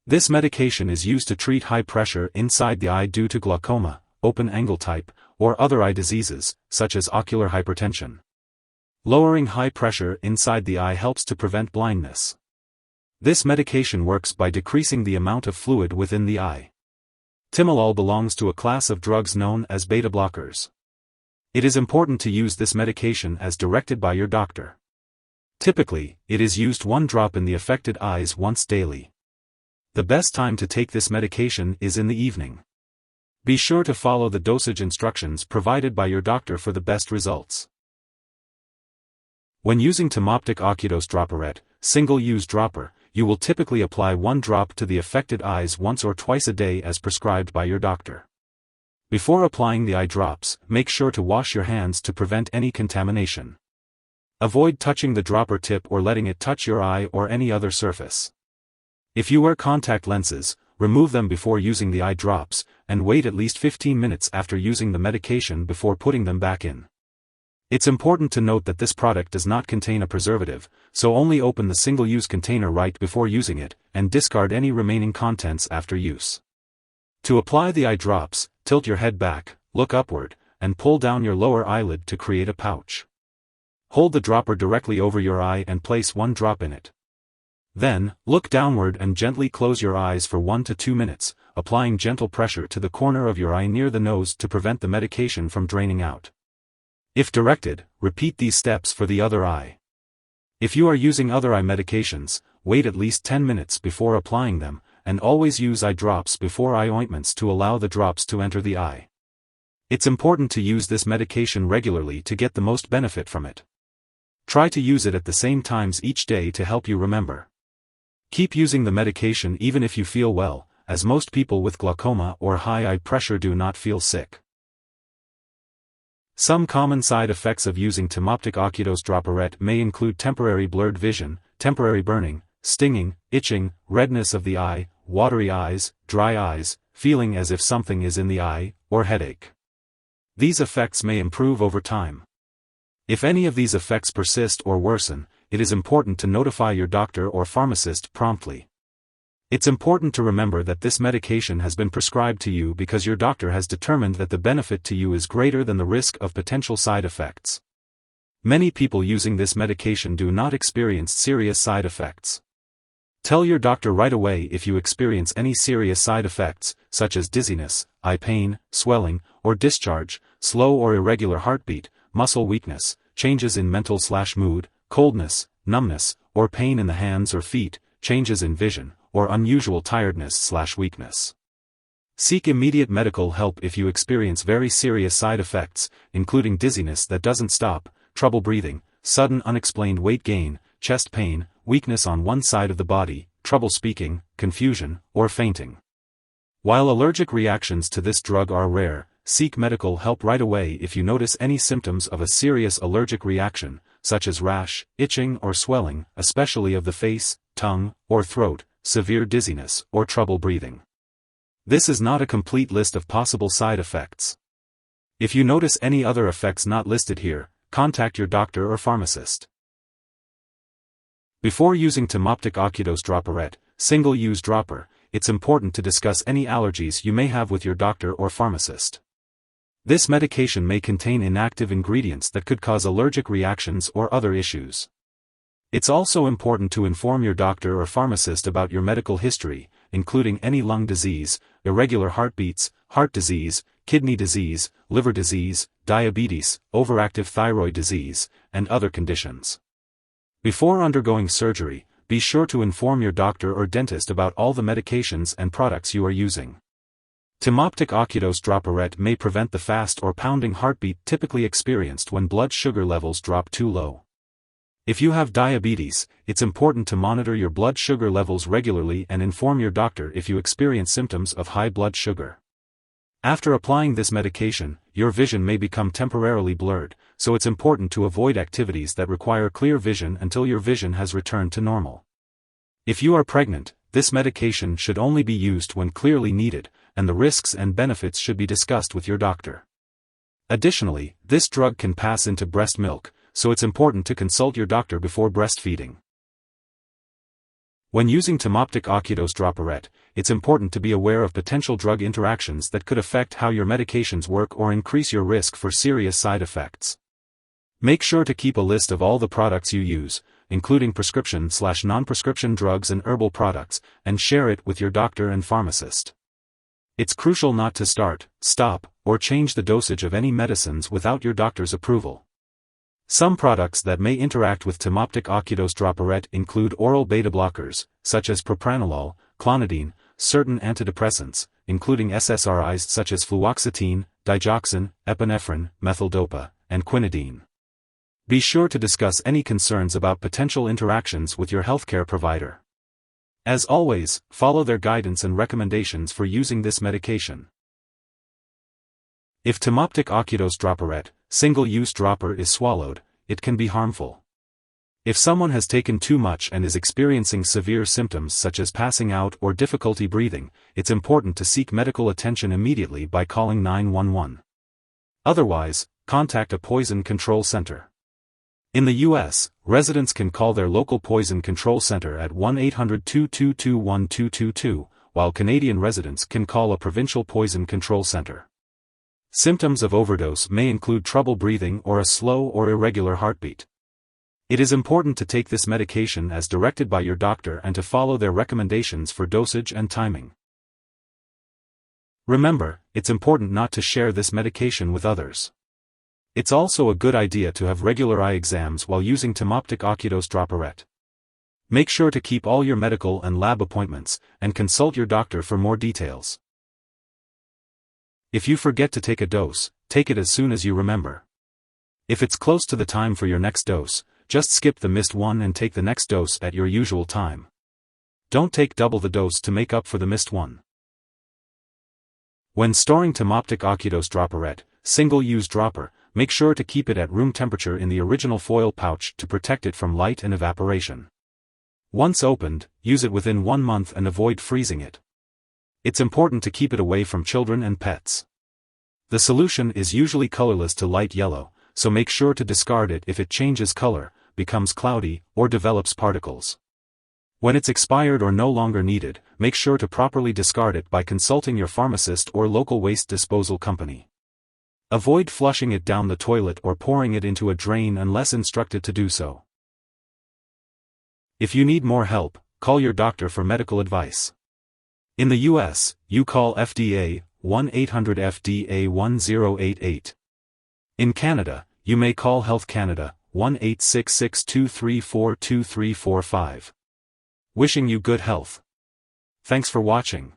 This medication is used to treat high pressure inside the eye due to glaucoma, open-angle type, or other eye diseases, such as ocular hypertension. Lowering high pressure inside the eye helps to prevent blindness. This medication works by decreasing the amount of fluid within the eye. Timolol belongs to a class of drugs known as beta blockers. It is important to use this medication as directed by your doctor. Typically, it is used 1 drop in the affected eyes once daily. The best time to take this medication is in the evening. Be sure to follow the dosage instructions provided by your doctor for the best results. When using Timoptic Ocudose Dropperette, single-use dropper, you will typically apply 1 drop to the affected eyes once or twice a day as prescribed by your doctor. Before applying the eye drops, make sure to wash your hands to prevent any contamination. Avoid touching the dropper tip or letting it touch your eye or any other surface. If you wear contact lenses, remove them before using the eye drops, and wait at least 15 minutes after using the medication before putting them back in. It's important to note that this product does not contain a preservative, so only open the single-use container right before using it, and discard any remaining contents after use. To apply the eye drops, tilt your head back, look upward, and pull down your lower eyelid to create a pouch. Hold the dropper directly over your eye and place 1 drop in it. Then, look downward and gently close your eyes for 1 to 2 minutes, applying gentle pressure to the corner of your eye near the nose to prevent the medication from draining out. If directed, repeat these steps for the other eye. If you are using other eye medications, wait at least 10 minutes before applying them, and always use eye drops before eye ointments to allow the drops to enter the eye. It's important to use this medication regularly to get the most benefit from it. Try to use it at the same times each day to help you remember. Keep using the medication even if you feel well, as most people with glaucoma or high eye pressure do not feel sick. Some common side effects of using Timoptic Ocudose Dropperette may include temporary blurred vision, temporary burning, stinging, itching, redness of the eye, watery eyes, dry eyes, feeling as if something is in the eye, or headache. These effects may improve over time. If any of these effects persist or worsen, it is important to notify your doctor or pharmacist promptly. It's important to remember that this medication has been prescribed to you because your doctor has determined that the benefit to you is greater than the risk of potential side effects. Many people using this medication do not experience serious side effects. Tell your doctor right away if you experience any serious side effects, such as dizziness, eye pain, swelling, or discharge, slow or irregular heartbeat, muscle weakness, changes in mental/mood, coldness, numbness, or pain in the hands or feet, changes in vision, or unusual tiredness/weakness. Seek immediate medical help if you experience very serious side effects, including dizziness that doesn't stop, trouble breathing, sudden unexplained weight gain, chest pain, weakness on one side of the body, trouble speaking, confusion, or fainting. While allergic reactions to this drug are rare, seek medical help right away if you notice any symptoms of a serious allergic reaction, such as rash, itching or swelling, especially of the face, tongue, or throat, severe dizziness, or trouble breathing. This is not a complete list of possible side effects. If you notice any other effects not listed here, contact your doctor or pharmacist. Before using Timoptic Ocudose Dropperette, single-use dropper, it's important to discuss any allergies you may have with your doctor or pharmacist. This medication may contain inactive ingredients that could cause allergic reactions or other issues. It's also important to inform your doctor or pharmacist about your medical history, including any lung disease, irregular heartbeats, heart disease, kidney disease, liver disease, diabetes, overactive thyroid disease, and other conditions. Before undergoing surgery, be sure to inform your doctor or dentist about all the medications and products you are using. Timoptic Ocudose Dropperette may prevent the fast or pounding heartbeat typically experienced when blood sugar levels drop too low. If you have diabetes, it's important to monitor your blood sugar levels regularly and inform your doctor if you experience symptoms of high blood sugar. After applying this medication, your vision may become temporarily blurred, so it's important to avoid activities that require clear vision until your vision has returned to normal. If you are pregnant, this medication should only be used when clearly needed, and the risks and benefits should be discussed with your doctor. Additionally, this drug can pass into breast milk, so it's important to consult your doctor before breastfeeding. When using Timoptic Ocudose Dropperette, it's important to be aware of potential drug interactions that could affect how your medications work or increase your risk for serious side effects. Make sure to keep a list of all the products you use, including prescription/non-prescription drugs and herbal products, and share it with your doctor and pharmacist. It's crucial not to start, stop, or change the dosage of any medicines without your doctor's approval. Some products that may interact with Timoptic Ocudose Dropperette include oral beta blockers, such as propranolol, clonidine, certain antidepressants, including SSRIs such as fluoxetine, digoxin, epinephrine, methyldopa, and quinidine. Be sure to discuss any concerns about potential interactions with your healthcare provider. As always, follow their guidance and recommendations for using this medication. If Timoptic Ocudose Dropperette, single-use dropper, is swallowed, it can be harmful. If someone has taken too much and is experiencing severe symptoms such as passing out or difficulty breathing, it's important to seek medical attention immediately by calling 911. Otherwise, contact a poison control center. In the U.S., residents can call their local poison control center at 1-800-222-1222, while Canadian residents can call a provincial poison control center. Symptoms of overdose may include trouble breathing or a slow or irregular heartbeat. It is important to take this medication as directed by your doctor and to follow their recommendations for dosage and timing. Remember, it's important not to share this medication with others. It's also a good idea to have regular eye exams while using Timoptic Ocudose Dropperette. Make sure to keep all your medical and lab appointments, and consult your doctor for more details. If you forget to take a dose, take it as soon as you remember. If it's close to the time for your next dose, just skip the missed one and take the next dose at your usual time. Don't take double the dose to make up for the missed one. When storing Timoptic Ocudose Dropperette, single-use dropper, make sure to keep it at room temperature in the original foil pouch to protect it from light and evaporation. Once opened, use it within 1 month and avoid freezing it. It's important to keep it away from children and pets. The solution is usually colorless to light yellow, so make sure to discard it if it changes color, becomes cloudy, or develops particles. When it's expired or no longer needed, make sure to properly discard it by consulting your pharmacist or local waste disposal company. Avoid flushing it down the toilet or pouring it into a drain unless instructed to do so. If you need more help, call your doctor for medical advice. In the U.S., you call FDA, 1-800-FDA-1088. In Canada, you may call Health Canada, 1-866-234-2345. Wishing you good health. Thanks for watching.